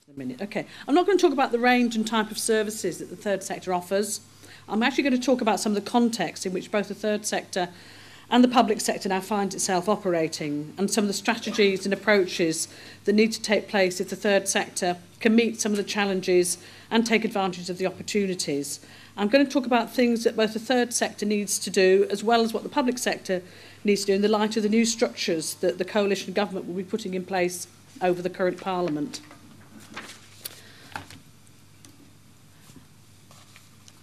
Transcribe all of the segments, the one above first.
for the minute. Okay, I'm not going to talk about the range and type of services that the third sector offers. I'm actually going to talk about some of the context in which both the third sector and the public sector now finds itself operating, and some of the strategies and approaches that need to take place if the third sector can meet some of the challenges and take advantage of the opportunities. I'm going to talk about things that both the third sector needs to do, as well as what the public sector needs to do in the light of the new structures that the coalition government will be putting in place over the current Parliament.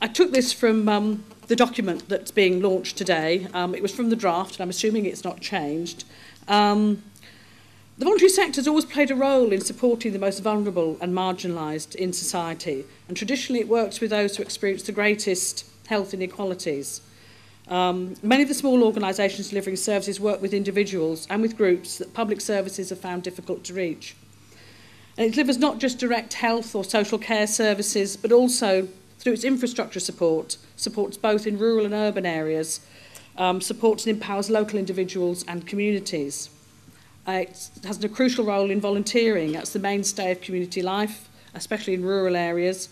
I took this from the document that's being launched today. It was from the draft, and I'm assuming it's not changed. The voluntary sector has always played a role in supporting the most vulnerable and marginalised in society, and traditionally it works with those who experience the greatest health inequalities. Many of the small organisations delivering services work with individuals and with groups that public services have found difficult to reach. And it delivers not just direct health or social care services, but also through its infrastructure supports both in rural and urban areas, supports and empowers local individuals and communities. It has a crucial role in volunteering. That's the mainstay of community life, especially in rural areas.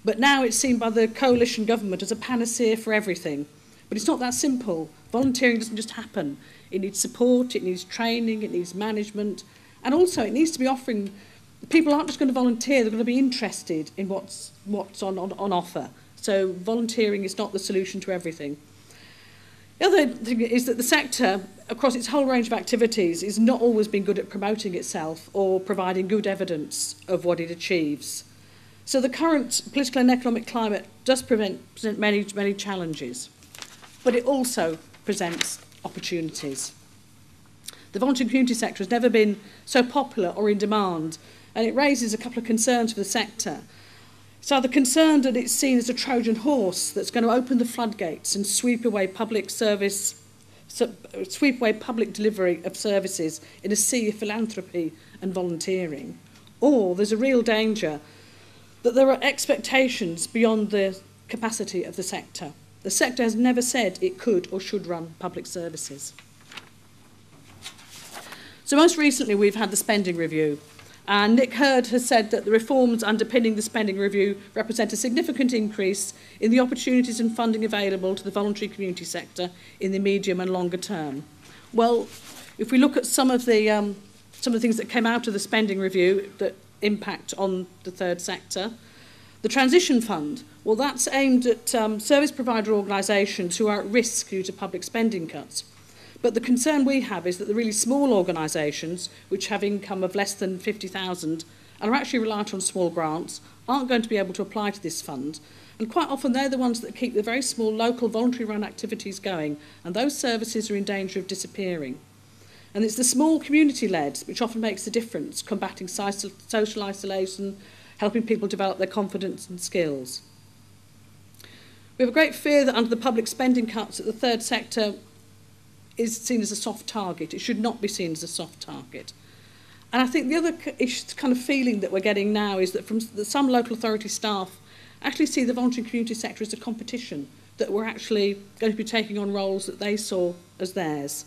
But now it's seen by the coalition government as a panacea for everything. But it's not that simple. Volunteering doesn't just happen. It needs support, it needs training, it needs management, and also it needs to be offering. People aren't just going to volunteer, they're going to be interested in what's on offer. So volunteering is not the solution to everything. The other thing is that the sector, across its whole range of activities, is not always been good at promoting itself or providing good evidence of what it achieves. So the current political and economic climate does present many challenges, but it also presents opportunities. The voluntary community sector has never been so popular or in demand, and it raises a couple of concerns for the sector. It's either concerned that it's seen as a Trojan horse that's going to open the floodgates and sweep away public delivery of services in a sea of philanthropy and volunteering. Or there's a real danger that there are expectations beyond the capacity of the sector. The sector has never said it could or should run public services. So most recently we've had the spending review. And Nick Hurd has said that the reforms underpinning the spending review represent a significant increase in the opportunities and funding available to the voluntary community sector in the medium and longer term. Well, if we look at some of the things that came out of the spending review that impact on the third sector, the transition fund, well, that's aimed at service provider organisations who are at risk due to public spending cuts. But the concern we have is that the really small organisations, which have income of less than 50,000 and are actually reliant on small grants, aren't going to be able to apply to this fund. And quite often they're the ones that keep the very small local voluntary run activities going, and those services are in danger of disappearing. And it's the small community-led which often makes the difference, combating social isolation, helping people develop their confidence and skills. We have a great fear that under the public spending cuts that the third sector is seen as a soft target. It should not be seen as a soft target. And I think the other kind of feeling that we're getting now is that from some local authority staff actually see the voluntary community sector as a competition, that we're actually going to be taking on roles that they saw as theirs.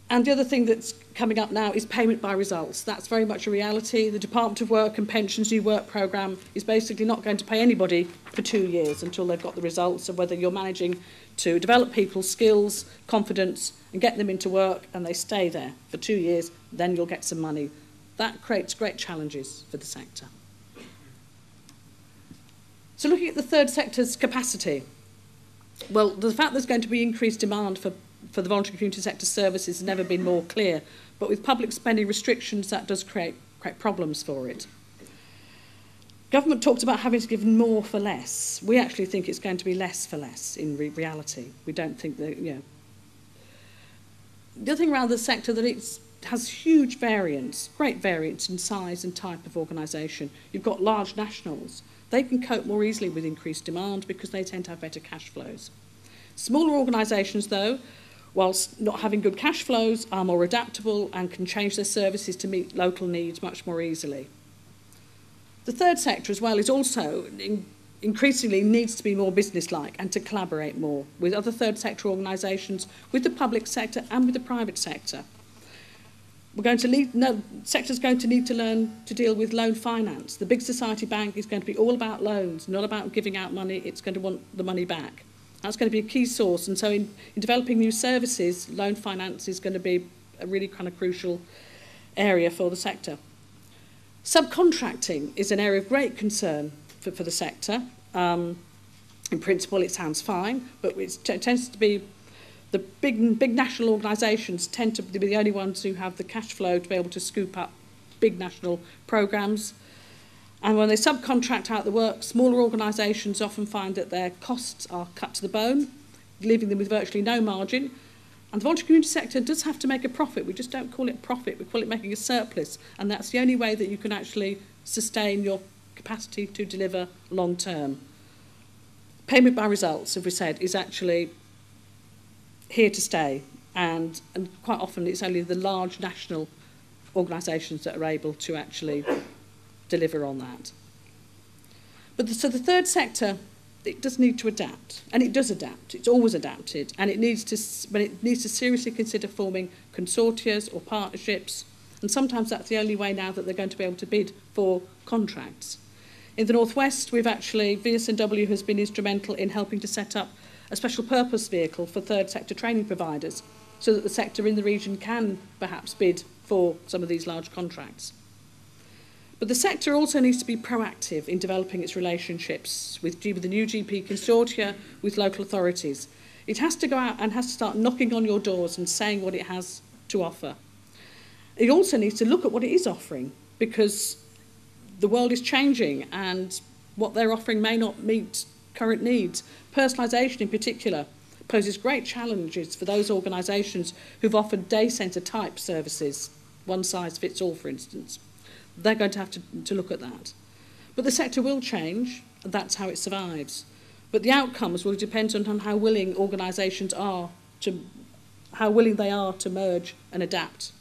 And the other thing that's coming up now is payment by results. That's very much a reality. The Department of Work and Pensions New Work Programme is basically not going to pay anybody for 2 years until they've got the results of whether you're managing to develop people's skills, confidence, and get them into work, and they stay there for 2 years, then you'll get some money. That creates great challenges for the sector. So looking at the third sector's capacity, well, the fact there's going to be increased demand for the voluntary community sector services has never been more clear, but with public spending restrictions, that does create problems for it. Government talks about having to give more for less. We actually think it's going to be less for less in reality. We don't think that, The other thing around the sector that it has huge variance, great variance in size and type of organisation. You've got large nationals. They can cope more easily with increased demand because they tend to have better cash flows. Smaller organisations, though, whilst not having good cash flows, are more adaptable and can change their services to meet local needs much more easily. The third sector as well is also increasingly needs to be more business-like and to collaborate more with other third sector organisations, with the public sector and with the private sector. sector's going to need to learn to deal with loan finance. The big society bank is going to be all about loans, not about giving out money. It's going to want the money back. That's going to be a key source. And so in developing new services, loan finance is going to be a really kind of crucial area for the sector. Subcontracting is an area of great concern for the sector. In principle, it sounds fine, but it tends to be the big national organisations tend to be the only ones who have the cash flow to be able to scoop up big national programmes. And when they subcontract out the work, smaller organisations often find that their costs are cut to the bone, leaving them with virtually no margin. And the voluntary community sector does have to make a profit. We just don't call it profit, we call it making a surplus. And that's the only way that you can actually sustain your capacity to deliver long term. Payment by results, as we said, is actually here to stay, and quite often it's only the large national organisations that are able to actually deliver on that. So the third sector, it does need to adapt, and it does adapt. It's always adapted, and it needs to seriously consider forming consortia or partnerships, and sometimes that's the only way now that they're going to be able to bid for contracts. In the Northwest, VS&W has been instrumental in helping to set up a special purpose vehicle for third sector training providers so that the sector in the region can perhaps bid for some of these large contracts. But the sector also needs to be proactive in developing its relationships with the new GP consortia, with local authorities. It has to go out and has to start knocking on your doors and saying what it has to offer. It also needs to look at what it is offering, because the world is changing and what they're offering may not meet current needs. Personalisation in particular poses great challenges for those organisations who've offered day centre type services, one size fits all for instance. They're going to have to look at that. But the sector will change, and that's how it survives. But the outcomes will depend on how willing organisations are how willing they are to merge and adapt